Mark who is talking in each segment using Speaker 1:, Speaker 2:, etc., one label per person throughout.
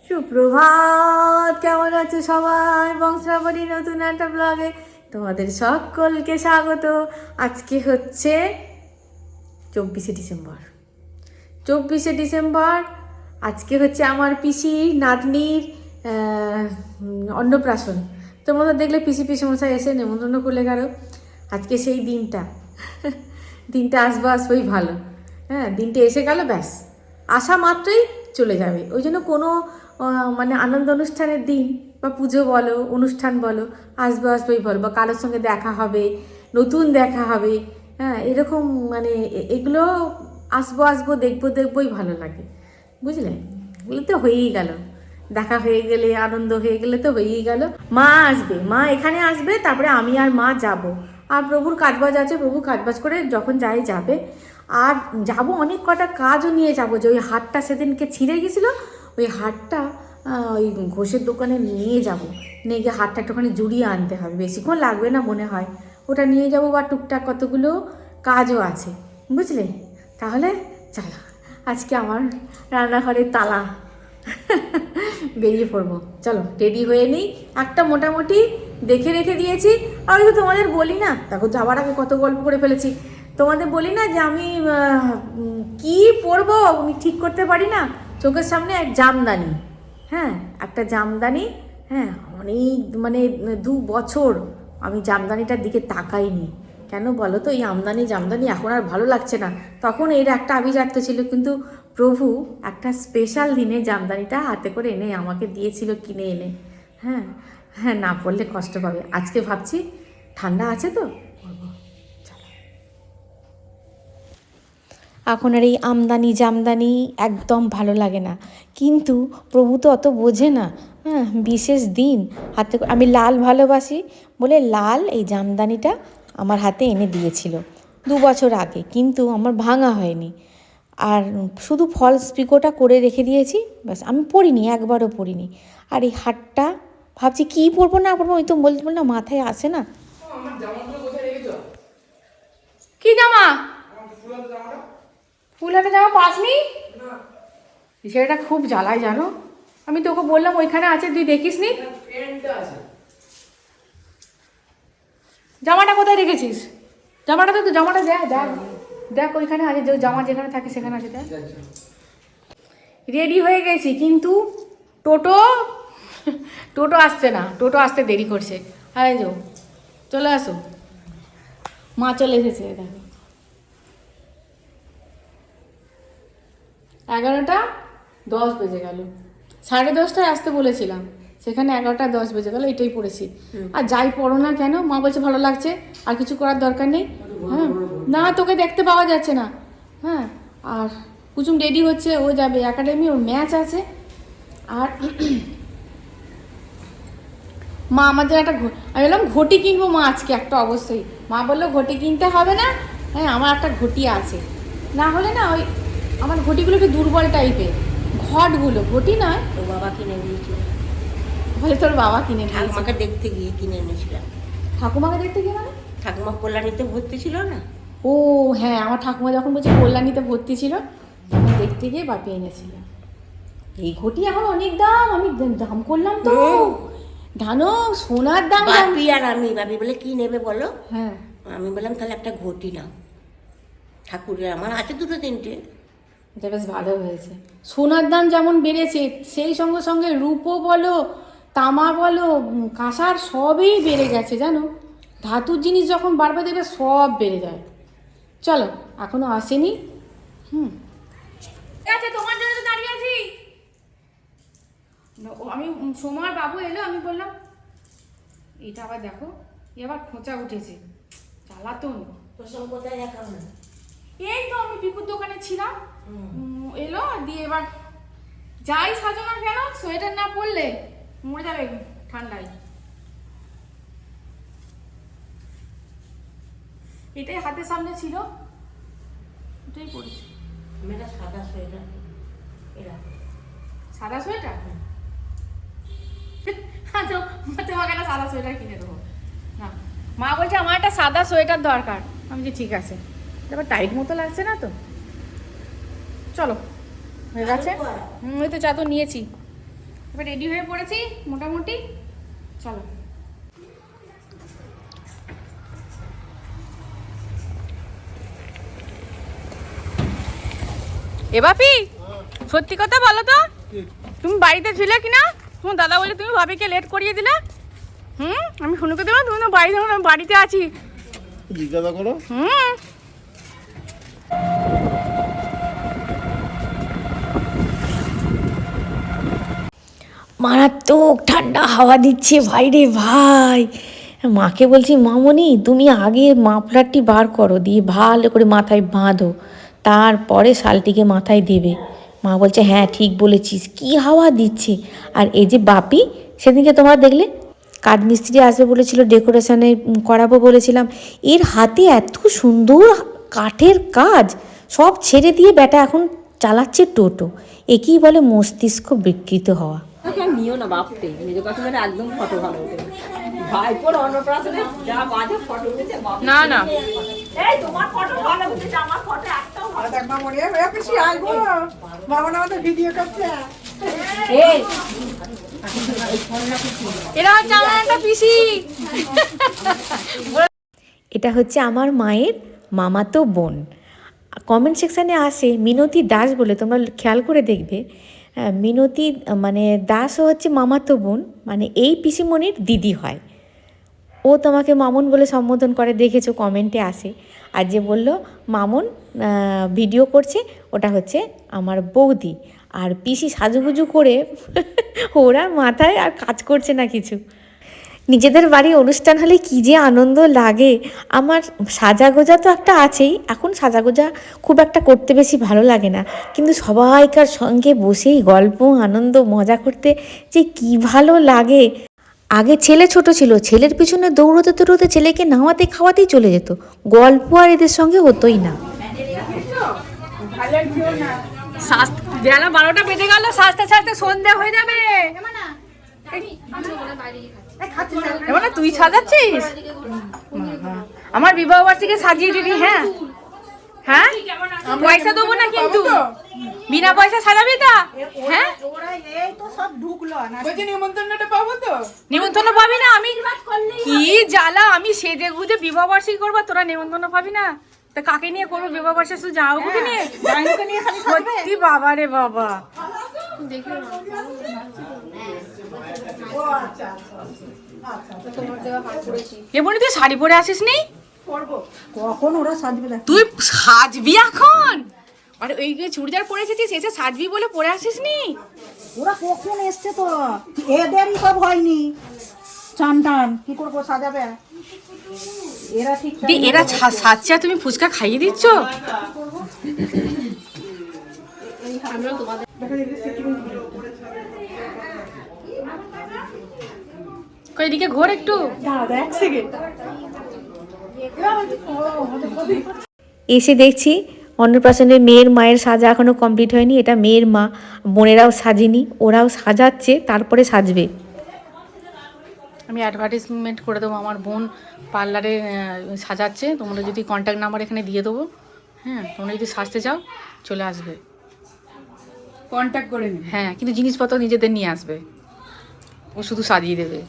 Speaker 1: সুপ্রভাত, কেমন আছো সবাই? বংশ্রাবণী নতুন একটা ব্লগে তোমাদের সকলকে স্বাগত। আজকে হচ্ছে 24শে ডিসেম্বর। 24শে ডিসেম্বর আজকে হচ্ছে আমার পিসি নাতনির অন্নপ্রাশন। তোমরা তো দেখলে পিসি পিসমশাই এসে নেমন্তন্ন করলে গেল। আজকে সেই দিনটা দিনটা আসবোই ভালো। হ্যাঁ, দিনটা এসে গেল, ব্যাস আসা মাত্রই চলে যাবে। ওই জন্য কোনো মানে আনন্দ অনুষ্ঠানের দিন বা পুজো বলো, অনুষ্ঠান বলো, আসবোই ভালো, বা কারোর সঙ্গে দেখা হবে, নতুন দেখা হবে। হ্যাঁ, এরকম মানে এগুলো আসবো দেখবোই ভালো লাগে, বুঝলে? এগুলো তো হয়েই গেল, দেখা হয়ে গেলে, আনন্দ হয়ে গেলে তো হয়েই গেল। মা আসবে, মা এখানে আসবে, তারপরে আমি আর মা যাব। আর প্রভুর কাজবাজ আছে, প্রভু কাজবাজ করে যখন যাবে। আর যাব, অনেক কটা কাজও নিয়ে যাব। যে ওই হাটটা সেদিনকে ছিঁড়ে গেছিলো, ওই হাটটা ওই ঘোষের দোকানে নিয়ে যাব, নিয়ে গিয়ে হাটটা একটুখানি জুড়িয়ে আনতে হবে, বেশিক্ষণ লাগবে না মনে হয়। ওটা নিয়ে যাব, বা টুকটাক কতগুলো কাজও আছে, বুঝলে? তাহলে চলো, আজকে আমার রান্নাঘরের তালা বেরিয়ে পড়বো। চলো রেডি হয়ে নিই। একটা মোটামুটি দেখে রেখে দিয়েছি। আর ওই তো তোমাদের বলি না, দেখো যাওয়ার আগে কত গল্প করে ফেলেছি। তোমাদের বলি না যে আমি কি পরবো আমি ঠিক করতে পারি না। চোখের সামনে এক জামদানি, হ্যাঁ একটা জামদানি, হ্যাঁ অনেক মানে 2 বছর আমি জামদানিটার দিকে তাকাইনি। কেন বলো তো? এই জামদানি এখন আর ভালো লাগছে না। তখন এর একটা আভিজাত্য ছিল, কিন্তু প্রভু একটা স্পেশাল দিনে জামদানিটা হাতে করে এনে আমাকে দিয়েছিল, কিনে এনে। হ্যাঁ হ্যাঁ, না পড়লে কষ্ট পাবে। আজকে ভাবছি ঠান্ডা আছে তো পরবো। এখন আর এই জামদানি একদম ভালো লাগে না, কিন্তু প্রভু তো অত বোঝে না। হ্যাঁ, বিশেষ দিন হাতে আমি লাল ভালোবাসি বলে লাল এই জামদানিটা আমার হাতে এনে দিয়েছিল 2 বছর আগে, কিন্তু আমার ভাঙা হয়নি। আর শুধু ফলস পিকোটা করে রেখে দিয়েছি, ব্যাস। আমি পরিনি, একবারও পরিনি। আর এই হাটটা ভাবছি কী পরবো না পরবো, ওই তো বললাম মাথায় আসে না। কি জামা? ফুল হাতে জামা পাসনি? সেটা খুব জ্বালায়, জানো। আমি তোকে বললাম ওইখানে আছে, তুই দেখিস নি। জামাটা কোথায় রেখেছিস? জামাটা তো জামাটা দেখ দেখ দেখ, ওইখানে আছে, যে জামা যেখানে থাকে সেখানে আছে, দেখ। রেডি হয়ে গেছি, কিন্তু টোটো টোটো আসছে না, টোটো আসতে দেরি করছে। হ্যাঁ যো, চলে আসো, মা চলে এসেছে, দেখো। 11টা 10 বেজে গেল। 10:30টায় আসতে বলেছিলাম, সেখানে 11টা 10 বেজে গেল। এটাই পড়েছি। আর যাই পড়ো না কেন, মা বলছে ভালো লাগছে, আর কিছু করার দরকার নেই। হ্যাঁ, না তোকে দেখতে পাওয়া যাচ্ছে না। হ্যাঁ, আর কুচুম রেডি হচ্ছে, ও যাবে একাডেমি, ওর ম্যাচ আছে। আর মা আমাদের একটা আমি বললাম ঘটি কিনবো মা আজকে একটা, অবশ্যই। মা বললো ঘটি কিনতে হবে না, হ্যাঁ আমার একটা ঘটি আছে। না হলে না, ওই আমার ঘটিগুলো একটু দুর্বল টাইপের, ঘটগুলো, ঘটি নয়।
Speaker 2: তো বাবা কিনে দিয়েছিল।
Speaker 1: বলে তোর বাবা কিনে দিয়েছে?
Speaker 2: ঠাকুমাকে দেখতে গিয়ে কিনে এনেছিলাম।
Speaker 1: ঠাকুমাকে দেখতে গিয়ে মানে?
Speaker 2: ঠাকুমা কল্যাণীতে ভর্তি ছিল না?
Speaker 1: ও হ্যাঁ, আমার ঠাকুমা যখন বলছে কল্যাণীতে ভর্তি ছিল, তখন দেখতে গিয়ে বাপি এনেছিল। এই ঘটি এখন অনেক দাম, আমি দাম করলাম তো। ধানো সোনার দাম।
Speaker 2: বাপি আর আমি, বাপি বলে কি নেবে বলো?
Speaker 1: হ্যাঁ,
Speaker 2: আমি বললাম তাহলে একটা ঘটি নাও। ঠাকুরের আমার আছে 2-3টে।
Speaker 1: এটা বেশ ভালো হয়েছে। সোনার দাম যেমন বেড়েছে, সেই সঙ্গে সঙ্গে রূপো বলো, তামা বলো, কাঁসার সবই বেড়ে গেছে, জানো। ধাতুর জিনিস যখন বাড়বে দেবে সব বেড়ে যায়। চলো, এখনো আসেনি। ঠিক আছে, তোমার জন্য তো দাঁড়িয়ে আছি। আমি সোমার বাবু এলো, আমি বললাম এটা আবার দেখো, এ আবার খোঁচা উঠেছে, জ্বালাতন।
Speaker 2: তোর সঙ্গে কোথায় দেখা হলো?
Speaker 1: এই তো আমি পিকুর দোকানে ছিলাম, এলো দিয়ে এবার যাই সাজো না কেন, সোয়েটার না পরলে মরে যাবে ঠান্ডায়। এটাই হাতের সামনে ছিল, এটাই পরেছি।
Speaker 2: মেয়েটা সাদা সোয়েটার, এরা
Speaker 1: সাদা সোয়েটার? তোমাকে একটা সাদা সোয়েটার কিনে দেবো না। মা বলছে আমার একটা সাদা সোয়েটার দরকার। আমি যে ঠিক আছে, এবার টাইট মতো লাগছে না তো। চলো, হয়ে গেছে। ওই তো চা তো নিয়েছি, এবার রেডি হয়ে পড়েছি মোটামুটি, চলো। এ বাপি, সত্যি কথা বলো তো, তুমি বাড়িতে ছিলে কিনা? তোমার দাদা বলে তুমি ভাবিকে লেট করিয়ে দিলে। আমি শুনুকে দিলাম তুমি তো বাড়িতে আছি,
Speaker 3: জিজ্ঞাসা করো।
Speaker 4: মারাত্মক ঠান্ডা হাওয়া দিচ্ছে ভাই রে ভাই। মাকে বলছি, মামনি তুমি আগে মাফলারটি বার করো, দিয়ে ভালো করে মাথায় বাঁধো, তারপরে শালটিকে মাথায় দেবে। মা বলছে হ্যাঁ ঠিক বলেছিস, কি হাওয়া দিচ্ছে। আর এই যে বাপি, সেদিনকে তোমরা দেখলে কাঠ মিস্ত্রি আসবে বলেছিল, ডেকোরেশনে করাবো বলেছিলাম, এর হাতে এত সুন্দর কাঠের কাজ, সব ছেড়ে দিয়ে বেটা এখন চালাচ্ছে টোটো। একেই বলে মস্তিষ্ক বিকৃত হওয়া।
Speaker 2: নিও না বাপরে, নিজের কথা মানে একদম ফটো ভালো উঠে ভাইপোর অন্নপ্রাশনে যা বাজে ফটো উঠেছে।
Speaker 1: না না
Speaker 2: এই তোমার ফটো ভালো উঠেছে, আমার ফটো একটাও ভালো।
Speaker 5: দেখ মামনি এ পিসি আইবো, মামন আমাদের ভিডিও করছে।
Speaker 2: এই
Speaker 1: এরা হচ্ছে আমার একটা পিসি।
Speaker 4: এটা হচ্ছে আমার মায়ের মামাতো বোন। কমেন্ট সেকশানে আসে মিনতি দাস বলে, তোমরা খেয়াল করে দেখবে। মিনতি মানে দাসও হচ্ছে মামাতো বোন, মানে এই পিসিমণির দিদি হয়। ও তোমাকে মামুন বলে সম্বোধন করে, দেখেছো কমেন্টে আসে। আর যে বলল মামুন ভিডিও করছে, ওটা হচ্ছে আমার বৌদি। আর পিসি সাজুগুজু করে ওরা মাথায় আর কাজ করছে না কিছু। নিজেদের বাড়ি অনুষ্ঠান হলে কী যে আনন্দ লাগে। আমার সাজাগোজা তো একটা আছেই, এখন সাজাগোজা খুব একটা করতে বেশি ভালো লাগে না, কিন্তু সবাইকার সঙ্গে বসেই গল্প আনন্দ মজা করতে যে কী ভালো লাগে। আগে ছেলে ছোট ছিল, ছেলের পিছনে দৌড়তে দৌড়তে ছেলেকে নাওয়াতে খাওয়াতেই চলে যেত, গল্প আর এদের সঙ্গে হতোই না।
Speaker 1: বেলা 12টা বেজে গেল, সাজতে সাজতে সন্ধ্যা হয়ে যাবে। এবার তুই সাজাচ্ছিস? আমার বিবাহ বার্ষিকে সাজিয়ে দিবি। হ্যাঁ হ্যাঁ, পয়সা দেবো না কিন্তু, বিনা পয়সা সাজাবি তা? হ্যাঁ,
Speaker 5: ওরা এই তো সব ঢুকলো না, বলছি নিমন্ত্রণটা পাবো তো?
Speaker 1: নিমন্ত্রণ পাবি না? আমি কি জ্বালা, আমি সেজে গুজে বিবাহ বার্ষিকী করবো, তোরা নিমন্ত্রণ পাবি না? তা কাকে নিয়ে করবো বিবাহ বার্ষিকী? শুধু যাও বুঝি নিয়ে সত্যি বাবা রে বাবা। এমনি তুই শাড়ি পরে আসিস নি?
Speaker 5: কখন ওরা সাজবে দেখ।
Speaker 1: তুই সাজবি এখন? আর ওই যে চুড়িদার পরে এসেছিস, এসে সাজবি বলে পরে আসিস নি?
Speaker 5: ওরা কখন এসছে তো, এদেরই সব হয়নি চান টান, কি করবো সাজাবে এরা ঠিক।
Speaker 1: এরা সাজছে আর তুমি ফুচকা খাইয়ে দিচ্ছ? এদিকে ঘোর একটু।
Speaker 5: এক সেকেন্ড
Speaker 4: এসে দেখছি অন্নপ্রাশনের মেয়ের মায়ের সাজা এখনও কমপ্লিট হয়নি। এটা মেয়ের মা, বোনেরাও সাজেনি, ওরাও সাজাচ্ছে, তারপরে সাজবে।
Speaker 1: আমি অ্যাডভার্টাইজমেন্ট করে দেবো, আমার বোন পার্লারে সাজাচ্ছে, তোমরা যদি কন্ট্যাক্ট নাম্বার এখানে দিয়ে দেবো। হ্যাঁ, তোমরা যদি সাজতে চাও চলে আসবে,
Speaker 5: কন্ট্যাক্ট করে নিন।
Speaker 1: হ্যাঁ, কিন্তু জিনিসপত্র নিজেদের নিয়ে আসবে, ও শুধু সাজিয়ে দেবে।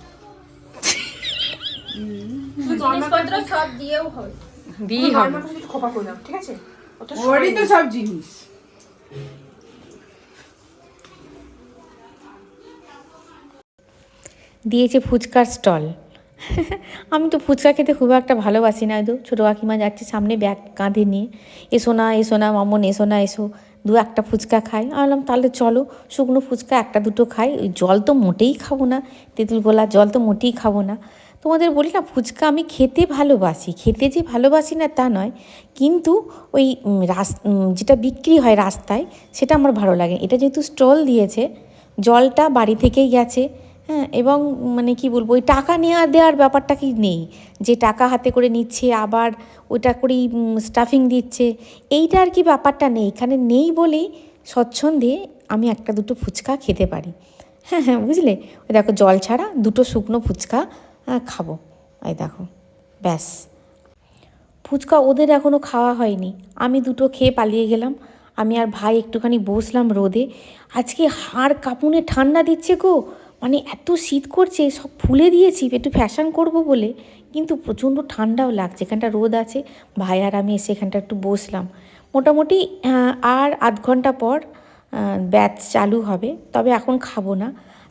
Speaker 1: দিয়েই হবে।
Speaker 5: খোপা করলাম, ঠিক আছে? ওরই তো সব জিনিস।
Speaker 4: দিয়েছে ফুচকার স্টল। আমি তো ফুচকা খেতে খুব একটা ভালোবাসি না, তো ছোটো কাকিমা যাচ্ছে সামনে ব্যাগ কাঁধে নিয়ে, এসো না মামন, এসো না এসো, দু একটা ফুচকা খাই। আমি বললাম তাহলে চলো, শুকনো ফুচকা একটা দুটো খাই, ওই জল তো মোটেই খাবো না, তেঁতুল গোলার জল তো মোটেই খাবো না। তোমাদের বলি না, ফুচকা আমি খেতে ভালোবাসি, খেতে যে ভালোবাসি না তা নয়, কিন্তু ওই যেটা বিক্রি হয় রাস্তায় সেটা আমার ভালো লাগে। এটা যেহেতু স্টল দিয়েছে, জলটা বাড়ি থেকেই গেছে, হ্যাঁ, এবং মানে কি বলবো, ওই টাকা নেওয়া দেওয়ার ব্যাপারটা কি নেই, যে টাকা হাতে করে নিচ্ছে আবার ওইটা করেই স্টাফিং দিচ্ছে, এইটা আর কি ব্যাপারটা নেই, এখানে নেই বলেই স্বচ্ছন্দে আমি একটা দুটো ফুচকা খেতে পারি। হ্যাঁ হ্যাঁ, বুঝলে, ওই দেখো জল ছাড়া দুটো শুকনো ফুচকা খাবো, এই দেখো ব্যাস। ফুচকা ওদের এখনও খাওয়া হয়নি, আমি দুটো খেয়ে পালিয়ে গেলাম, আমি আর ভাই একটুখানি বসলাম রোদে। আজকে হাড় কাঁপুনে ঠান্ডা দিচ্ছে গো, মানে এত শীত করছে, সব খুলে দিয়েছি একটু ফ্যাশন করব বলে, কিন্তু প্রচণ্ড ঠান্ডাও লাগছে। এখানটা রোদ আছে, ভাই আর আমি এসে এখানটা একটু বসলাম। মোটামুটি আর আধ ঘন্টা পর ব্যাচ চালু হবে, তবে এখন খাবো না।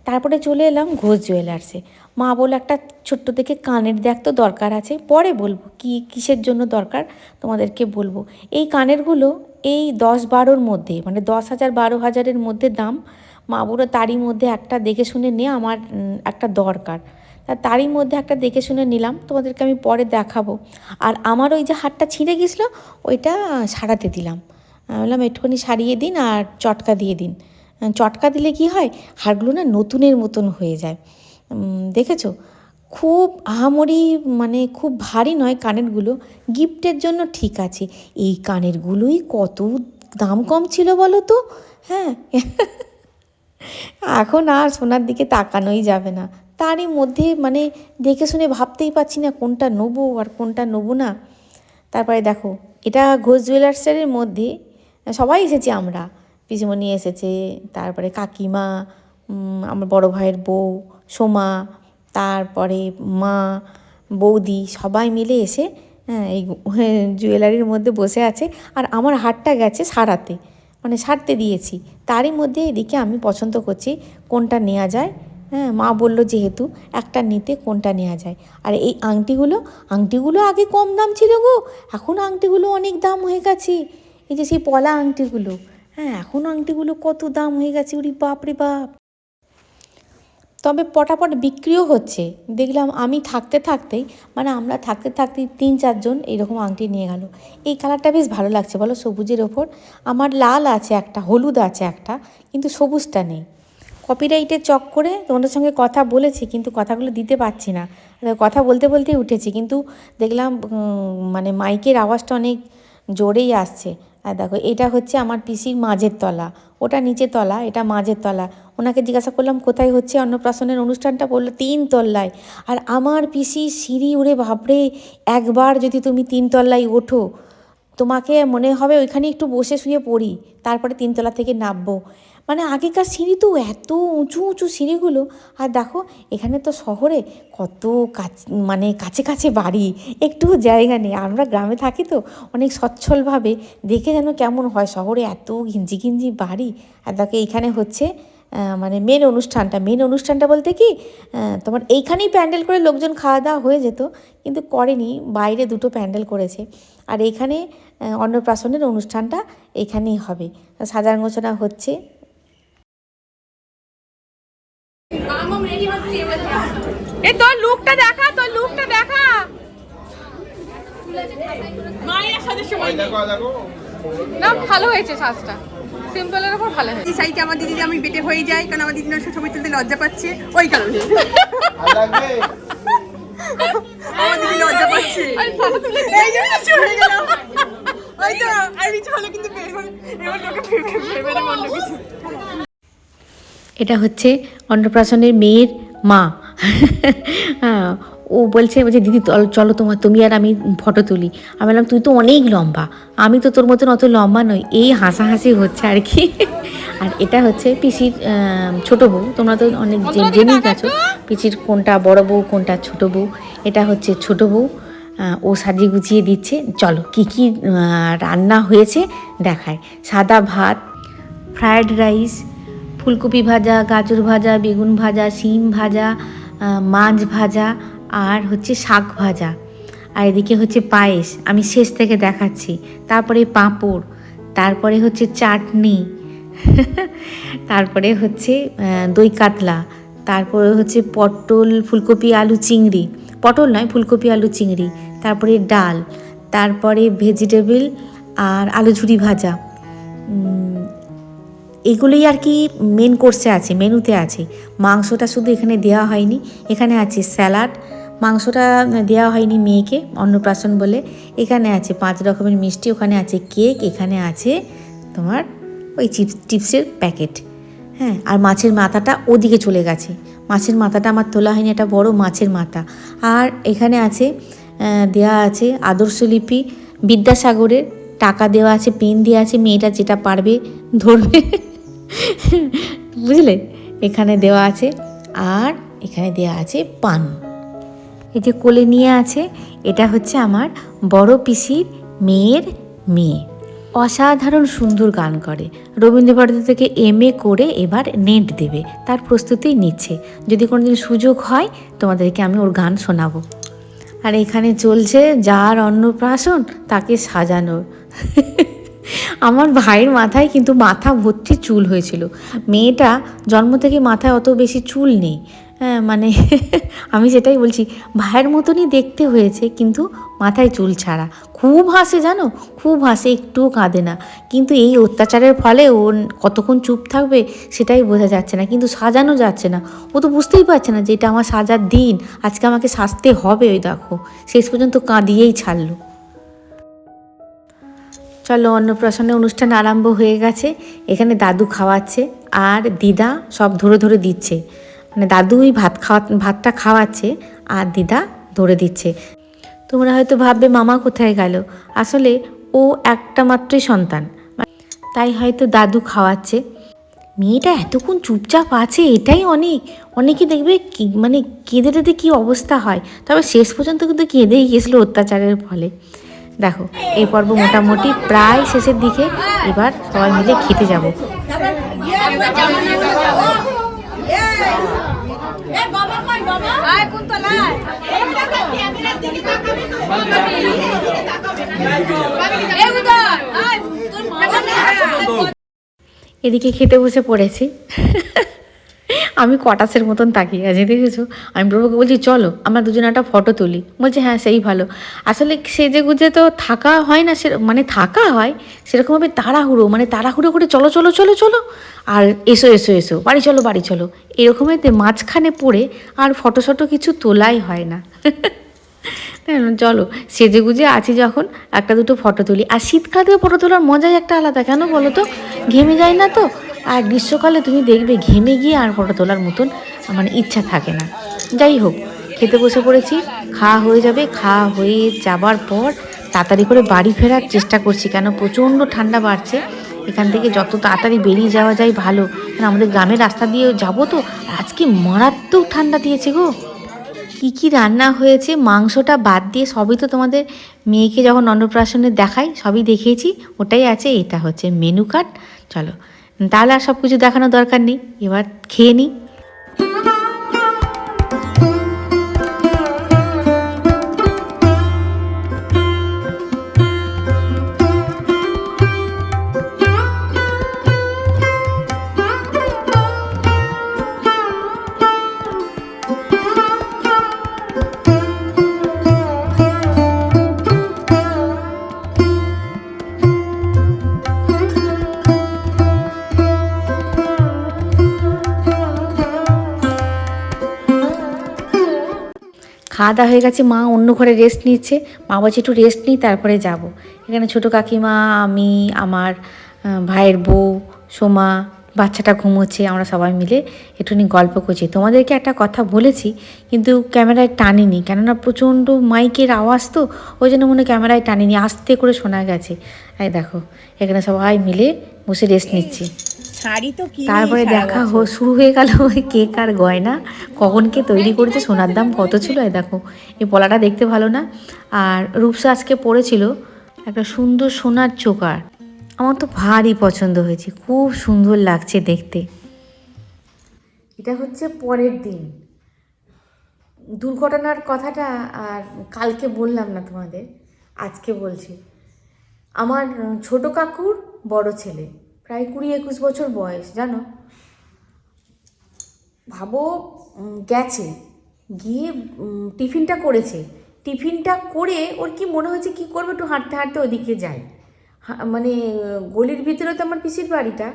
Speaker 4: তারপরে চলে এলাম ঘোষ জুয়েলার্সে। মা বলল একটা ছোট্ট থেকে কানের দেখ তো, দরকার আছে, পরে বলবো কিসের জন্য দরকার তোমাদেরকে বলবো। এই কানেরগুলো এই 10-12-র মধ্যে, মানে 10,000 12,000-এর মধ্যে দাম। মা বলল তারই মধ্যে একটা দেখে শুনে নে, আমার একটা দরকার। তারই মধ্যে একটা দেখে শুনে নিলাম, তোমাদেরকে আমি পরে দেখাবো। আর আমার ওই যে হারটা ছিঁড়ে গেছিলো, ওইটা সারাতে দিলাম। বললাম একটুখানি সারিয়ে দিন আর চটকা দিয়ে দিন। চটকা দিলে কি হয়, হাড়গুলো না নতুনের মতন হয়ে যায়। দেখেছো, খুব আহামরি মানে খুব ভারী নয় কানেরগুলো, গিফটের জন্য ঠিক আছে। এই কানেরগুলোই কত দাম কম ছিল বলো তো। হ্যাঁ, এখন আর সোনার দিকে তাকানোই যাবে না। তারই মধ্যে মানে দেখে শুনে ভাবতেই পারছি না কোনটা নেবো আর কোনটা নেবো না। তারপরে দেখো, এটা ঘোষ জুয়েলার্সের মধ্যে সবাই এসেছি আমরা, পিসিমণি এসেছে, তারপরে কাকিমা, আমার বড় ভাইয়ের বউ সোমা, তারপরে মা, বৌদি, সবাই মিলে এসে এই জুয়েলারির মধ্যে বসে আছে। আর আমার হারটা গেছে সারাতে, মানে সারতে দিয়েছি। তারই মধ্যে এদিকে আমি পছন্দ করছি কোনটা নেওয়া যায়। হ্যাঁ, মা বললো যেহেতু একটা নিতে কোনটা নেওয়া যায়। আর এই আংটিগুলো আগে কম দাম ছিল গো, এখন আংটিগুলো অনেক দাম হয়ে গেছে। এই যে সেই পলা আংটিগুলো, হ্যাঁ, এখন আংটিগুলো কত দাম হয়ে গেছে, ওরে বাপ রে বাপ। তবে পটাপট বিক্রিও হচ্ছে দেখলাম। আমি থাকতেই মানে আমরা থাকতেই 3-4 জন এইরকম আংটি নিয়ে গেল। এই কালারটা বেশ ভালো লাগছে বলো, সবুজের ওপর। আমার লাল আছে একটা, হলুদ আছে একটা, কিন্তু সবুজটা নেই। কপিরাইটের চক্করে তোমাদের সঙ্গে কথা বলেছি, কিন্তু কথাগুলো দিতে পারছি না। কথা বলতেই উঠেছি, কিন্তু দেখলাম মানে মাইকের আওয়াজটা অনেক জোরেই আসছে। আর দেখো, এটা হচ্ছে আমার পিসির মাঝের তলা, ওটা নিচের তলা, এটা মাঝের তলা। ওনাকে জিজ্ঞাসা করলাম কোথায় হচ্ছে অন্নপ্রাশনের অনুষ্ঠানটা, বললো 3 তলায়। আর আমার পিসি সিঁড়ি উড়ে, ভাবরে, একবার যদি তুমি 3 তলায় ওঠো, তোমাকে মনে হবে ওইখানে একটু বসে শুয়ে পড়ি, তারপরে 3 তলা থেকে নামবো। মানে আগেকার সিঁড়ি তো এত উঁচু উঁচু সিঁড়িগুলো। আর দেখো, এখানে তো শহরে কত মানে কাছে কাছে বাড়ি, একটু জায়গা নেই। আমরা গ্রামে থাকি তো অনেক সচ্ছলভাবে, দেখে যেন কেমন হয়, শহরে এত ঘিঞ্জি ঘিঞ্জি বাড়ি। আর দেখো, এইখানে হচ্ছে মানে মেন অনুষ্ঠানটা বলতে কি, তোমার এইখানেই প্যান্ডেল করে লোকজন খাওয়া দাওয়া হয়ে যেত, কিন্তু করেনি, বাইরে 2টো প্যান্ডেল করেছে। আর এইখানে অন্নপ্রাশনের অনুষ্ঠানটা এখানেই হবে, সাজানো গোছানো হচ্ছে।
Speaker 1: তোর লুকটা দেখা, মায়ের সাথে সময় না, ভালো হয়েছে সাজটা, সিম্পলের উপর ভালো হয়েছে।
Speaker 2: এই শাড়িটা আমার দিদি আমি বেটে হয়ে যায়, কারণ আমার দিদি নষ্ট ছবি তুলতে লজ্জা পাচ্ছে, ওই কারণে আমার দিদি লজ্জা পাচ্ছে। এই জন্য হয়ে গেল, ওই তো আর কিছু হলো, কিন্তু এবার তোকে ভেবে অন্য কিছু।
Speaker 4: এটা হচ্ছে অন্নপ্রাশনের মেয়ের মা। হ্যাঁ, ও বলছে দিদি চলো তুমি আর আমি ফটো তুলি। আমি বললাম তুই তো অনেক লম্বা, আমি তো তোর মতন অত লম্বা নই। এই হাসাহাসি হচ্ছে আর কি। আর এটা হচ্ছে পিসির ছোটো বউ, তোমরা তো অনেক জেনেই গেছো পিসির কোনটা বড় বউ কোনটা ছোটো বউ। এটা হচ্ছে ছোটো বউ, ও সাজিয়ে গুছিয়ে দিচ্ছে। চলো কী রান্না হয়েছে দেখায়। সাদা ভাত, ফ্রায়েড রাইস, ফুলকপি ভাজা, গাজর ভাজা, বেগুন ভাজা, শিম ভাজা, মাছ ভাজা, আর হচ্ছে শাক ভাজা। আর এদিকে হচ্ছে পায়েস, আমি শেষ থেকে দেখাচ্ছি। তারপরে পাঁপড়, তারপরে হচ্ছে চাটনি, তারপরে হচ্ছে দই কাতলা, তারপরে হচ্ছে পটল ফুলকপি আলু চিংড়ি, পটল নয় ফুলকপি আলু চিংড়ি, তারপরে ডাল, তারপরে ভেজিটেবল আর আলু ঝুরি ভাজা। এগুলোই আর কি মেন কোর্সে আছে, মেনুতে আছে। মাংসটা শুধু এখানে দেওয়া হয়নি, এখানে আছে স্যালাড। মাংসটা দেওয়া হয়নি মেয়েকে অন্নপ্রাশন বলে। এখানে আছে 5 রকমের মিষ্টি, ওখানে আছে কেক, এখানে আছে তোমার ওই চিপসের প্যাকেট। হ্যাঁ, আর মাছের মাথাটা ওদিকে চলে গেছে, মাছের মাথাটা আমার তোলা হয়নি, এটা বড় মাছের মাথা। আর এখানে আছে দেয়া আছে আদর্শলিপি বিদ্যাসাগরের টাকা দেওয়া আছে, পেন দেওয়া আছে, মেয়েটা যেটা পারবে ধরবে, বুঝলে? এখানে দেওয়া আছে, আর এখানে দেওয়া আছে পান। এই যে কোলে নিয়ে আছে, এটা হচ্ছে আমার বড় পিসির মেয়ের মেয়ে। অসাধারণ সুন্দর গান করে, রবীন্দ্রভারতী থেকে MA করে এবার নেট দেবে, তার প্রস্তুতি নিচ্ছে। যদি কোনোদিন সুযোগ হয় তোমাদেরকে আমি ওর গান শোনাবো। আর এখানে চলছে যার অন্নপ্রাশন তাকে সাজানোর। আমার ভাইয়ের মাথায় কিন্তু মাথা ভর্তি চুল হয়েছিল। মেয়েটা জন্ম থেকে মাথায় অত বেশি চুল নেই, হ্যাঁ মানে আমি সেটাই বলছি, ভাইয়ের মতনই দেখতে হয়েছে, কিন্তু মাথায় চুল ছাড়া। খুব হাসে জানো, খুব হাসে, একটুও কাঁদে না। কিন্তু এই অত্যাচারের ফলে ও কতক্ষণ চুপ থাকবে সেটাই বোঝা যাচ্ছে না, কিন্তু সাজানো যাচ্ছে না। ও তো বুঝতেই পারছে না যে এটা আমার সাজার দিন, আজকে আমাকে সাজতে হবে। ওই দেখো শেষ পর্যন্ত কাঁদিয়েই ছাড়লো। চলো, অন্নপ্রাশনের অনুষ্ঠান আরম্ভ হয়ে গেছে। এখানে দাদু খাওয়াচ্ছে আর দিদা সব ধরে ধরে দিচ্ছে, মানে দাদুই ভাতটা খাওয়াচ্ছে আর দিদা ধরে দিচ্ছে। তোমরা হয়তো ভাববে মামা কোথায় গেল, আসলে ও একটা মাত্রই সন্তান, তাই হয়তো দাদু খাওয়াচ্ছে। মেয়েটা এতক্ষণ চুপচাপ আছে, এটাই অনেকে দেখবে মানে কেঁদে টেঁদে কী অবস্থা হয়, তবে শেষ পর্যন্ত কিন্তু কেঁদেই গেছিলো অত্যাচারের ফলে। দেখো এই পর্ব মোটামুটি প্রায় শেষের দিকে, এবার সবাই মিলে খেতে যাব। এদিকে খেতে বসে পড়েছি। আমি কটাসের মতন তাকিয়ে আছি, দেখেছো? আমি প্রভুকে বলছি চলো আমরা দুজনে একটা ফটো তুলি, বলছে হ্যাঁ সেই ভালো। আসলে সেজে গুজে তো থাকা হয় না, মানে থাকা হয় সেরকমভাবে তাড়াহুড়ো, মানে তাড়াহুড়ো করে চলো চলো চলো চলো আর এসো এসো এসো বাড়ি চলো বাড়ি চলো, এরকমেতে মাঝখানে পড়ে আর ফটো শটো কিছু তোলাই হয় না। চলো সেজে গুজে আছি যখন একটা দুটো ফটো তুলি। আর শীতকালে ফটো তোলার মজাই একটা আলাদা, কেন বলো তো? ঘেমে যায় না তো। আর গ্রীষ্মকালে তুমি দেখবে ঘেমে গিয়ে আর ফটো তোলার মতন মানে ইচ্ছা থাকে না। যাই হোক, খেতে বসে পড়েছি, খাওয়া হয়ে যাবে। খাওয়া হয়ে যাবার পর তাড়াতাড়ি করে বাড়ি ফেরার চেষ্টা করছি, কেন প্রচণ্ড ঠান্ডা বাড়ছে। এখান থেকে যত তাড়াতাড়ি বেরিয়ে যাওয়া যায় ভালো, কারণ আমাদের গ্রামের রাস্তা দিয়ে যাবো তো। আজকে মারাত্মক ঠান্ডা দিয়েছে গো। কী কী রান্না হয়েছে মাংসটা বাদ দিয়ে সবই তো তোমাদের মেয়েকে যখন অন্নপ্রাশনে দেখাই সবই দেখিয়েছি, ওটাই আছে। এটা হচ্ছে মেনু কার্ড। চলো তাহলে আর সব কিছু দেখানোর দরকার নেই, এবার খেয়ে নিই। খাওয়া দাওয়া হয়ে গেছে, মা অন্য ঘরে রেস্ট নিচ্ছে। মা বলছে একটু রেস্ট নিই তারপরে যাব। এখানে ছোটো কাকিমা, আমি, আমার ভাইয়ের বউ, সোমা, বাচ্চাটা ঘুমোচ্ছে, আমরা সবাই মিলে একটুখানি গল্প করছি। তোমাদেরকে একটা কথা বলেছি কিন্তু ক্যামেরায় টানিনি, কেননা প্রচণ্ড মাইকের আওয়াজ তো, ওই জন্য মনে ক্যামেরায় টানিনি, আস্তে করে শোনা গেছে। এই দেখো এখানে সবাই মিলে বসে রেস্ট নিচ্ছি।
Speaker 2: শাড়ি তো কি
Speaker 4: তারপরে দেখা শুরু হয়ে গেল কেক আর গয়না, কখন কে তৈরি করেছে, সোনার দাম কত ছিল। এই দেখো এই পলাটা দেখতে ভালো না? আর রূপসা আজকে পরেছিল একটা সুন্দর সোনার চোকার, আমার তো ভারী পছন্দ হয়েছে, খুব সুন্দর লাগছে দেখতে।
Speaker 1: এটা হচ্ছে পরের দিন। দুর্ঘটনার কথাটা আর কালকে বললাম না তোমাদের, আজকে বলছি। আমার ছোট কাকুর বড় ছেলে, প্রায় 20-21 বছর বয়স, জানো। ভাবো গেছে, গিয়ে টিফিনটা করেছে। টিফিনটা করে ওর কি মনে হয়েছে কী করবে, একটু হাঁটতে হাঁটতে ওদিকে যায়। মানে গলির ভিতরে তো আমার পিসির বাড়িটা,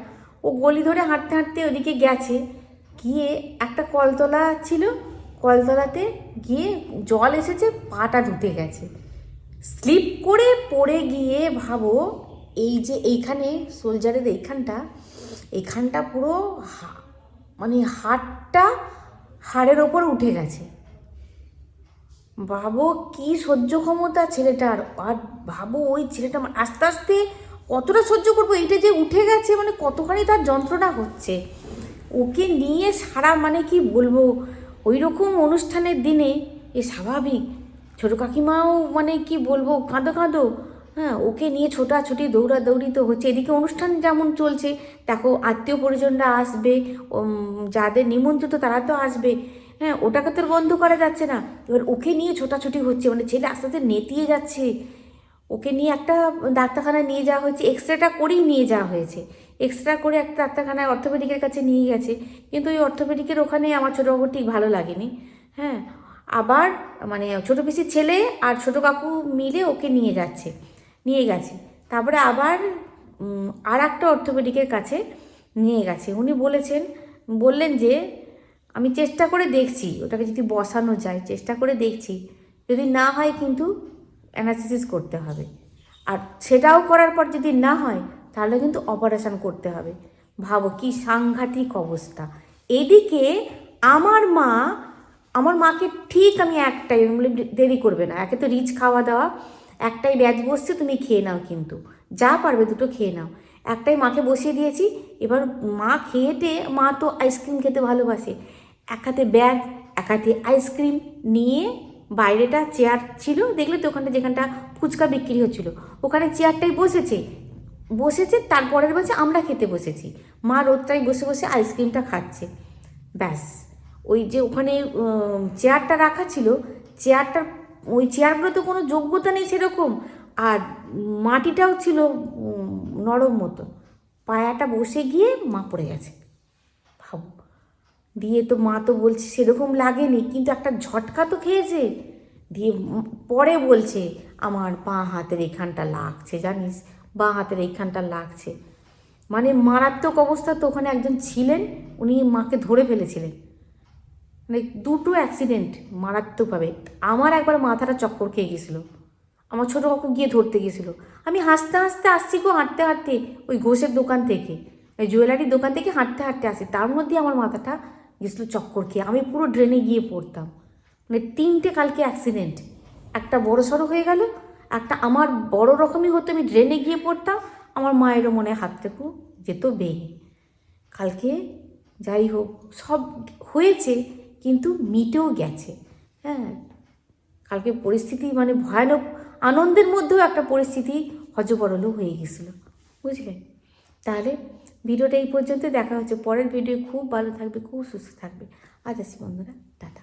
Speaker 1: ও গলি ধরে হাঁটতে হাঁটতে ওদিকে গেছে। গিয়ে একটা কলতলা ছিল, কলতলাতে গিয়ে জল এসেছে, পাটা ধুতে গেছে, স্লিপ করে পড়ে গিয়ে ভাবো এই যে এইখানে সোলজারের এইখানটা পুরো মানে হাড়টা হাড়ের ওপর উঠে গেছে। ভাবো কি সহ্য ক্ষমতা ছেলেটার, আর ভাবো ওই ছেলেটা আস্তে আস্তে কতটা সহ্য করবো, এইটা যে উঠে গেছে মানে কতখানি তার যন্ত্রণা হচ্ছে। ওকে নিয়ে সারা মানে কি বলবো, ওই রকম অনুষ্ঠানের দিনে এ স্বাভাবিক, ছোটো কাকিমাও মানে কি বলবো কাঁদো কাঁদো। হ্যাঁ, ওকে নিয়ে ছোটাছুটি দৌড়াদৌড়ি তো হচ্ছে, এদিকে অনুষ্ঠান যেমন চলছে দেখো, আত্মীয় পরিজনরা আসবে, যাদের নিমন্ত্রিত তারা তো আসবে, হ্যাঁ ওটাকে তো আর বন্ধ করা যাচ্ছে না। এবার ওকে নিয়ে ছোটাছুটি হচ্ছে, মানে ছেলে আস্তে আস্তে নেতিয়ে যাচ্ছে। ওকে নিয়ে একটা ডাক্তারখানায় নিয়ে যাওয়া হয়েছে, এক্সরেটা করেই নিয়ে যাওয়া হয়েছে, এক্সরে করে একটা ডাক্তারখানায় অর্থোপেডিকের কাছে নিয়ে গেছে, কিন্তু ওই অর্থোপেডিকের ওখানে আমার ছোটোবাবু ঠিক ভালো লাগেনি। হ্যাঁ, আবার মানে ছোটো পিসির ছেলে আর ছোটো কাকু মিলে ওকে নিয়ে গেছে, তারপরে আবার আর একটা অর্থোপেডিকের কাছে নিয়ে গেছে। উনি বললেন যে আমি চেষ্টা করে দেখছি ওটাকে যদি বসানো যায়, চেষ্টা করে দেখছি, যদি না হয় কিন্তু অ্যানাস্থেসিস করতে হবে, আর সেটাও করার পর যদি না হয় তাহলে কিন্তু অপারেশন করতে হবে। ভাবো কি সাংঘাতিক অবস্থা। এদিকে আমার মাকে ঠিক আমি একটাই বলে, দেরি করবে না, একে তো রিচ খাওয়া দাওয়া, একটাই ব্যাচ বসছে, তুমি খেয়ে নাও, কিন্তু যা পারবে দুটো খেয়ে নাও, একটাই মাকে বসিয়ে দিয়েছি। এবার মা খেয়েটে, মা তো আইসক্রিম খেতে ভালোবাসে, এক হাতে ব্যাগ এক হাতে আইসক্রিম নিয়ে, বাইরেটা চেয়ার ছিল দেখলে তো, ওখানটা যেখানটা ফুচকা বিক্রি হচ্ছিলো ওখানে চেয়ারটাই বসেছে, তারপরের বলছে আমরা খেতে বসেছি, মা রোদটাই বসে বসে আইসক্রিমটা খাচ্ছে। ব্যাস, ওই যে ওখানে চেয়ারটা রাখা ছিল, ওই চেয়ারগুলো তো কোনো যোগ্যতা নেই সেরকম, আর মাটিটাও ছিল নরম মতো, পায়াটা বসে গিয়ে মা পড়ে গেছে। ভাবো, দিয়ে তো মা তো বলছে সেরকম লাগেনি, কিন্তু একটা ঝটকা তো খেয়েছে। দিয়ে পরে বলছে আমার বাঁ হাতের এইখানটা লাগছে, জানিস, বাঁ হাতের এইখানটা লাগছে, মানে মারাত্মক অবস্থা। তো ওখানে একজন ছিলেন, উনি মাকে ধরে ফেলেছিলেন, মানে দুটো অ্যাক্সিডেন্ট মারাত্মকভাবে। আমার একবার মাথাটা চক্কর খেয়ে গেছিলো, আমার ছোটো কাকু গিয়ে ধরতে গেছিলো, আমি হাসতে হাসতে আসছি হাঁটতে হাঁটতে ওই ঘোষের দোকান থেকে, ওই জুয়েলারির দোকান থেকে হাঁটতে হাঁটতে আসি, তার মধ্যে আমার মাথাটা গেছিলো চক্কর খেয়ে, আমি পুরো ড্রেনে গিয়ে পড়তাম। মানে 3টে কালকে অ্যাক্সিডেন্ট, একটা বড় সড়ো হয়ে গেল, একটা আমার বড় রকমই হতো, আমি ড্রেনে গিয়ে পড়তাম, আমার মায়েরও মনে হাতটুকু যেত বেয়ে। কালকে যাই হোক সব হয়েছে, কিন্তু মিটেও গেছে। হ্যাঁ, কালকে পরিস্থিতি মানে ভয়ানক, আনন্দের মধ্যেও একটা পরিস্থিতি হজবরলও হয়ে গেছিলো, বুঝলে। তাহলে ভিডিওটা এই পর্যন্ত, দেখা হচ্ছে পরের ভিডিও। খুব ভালো থাকবে, খুব সুস্থ থাকবে। আজ আসি বন্ধুরা, টাটা।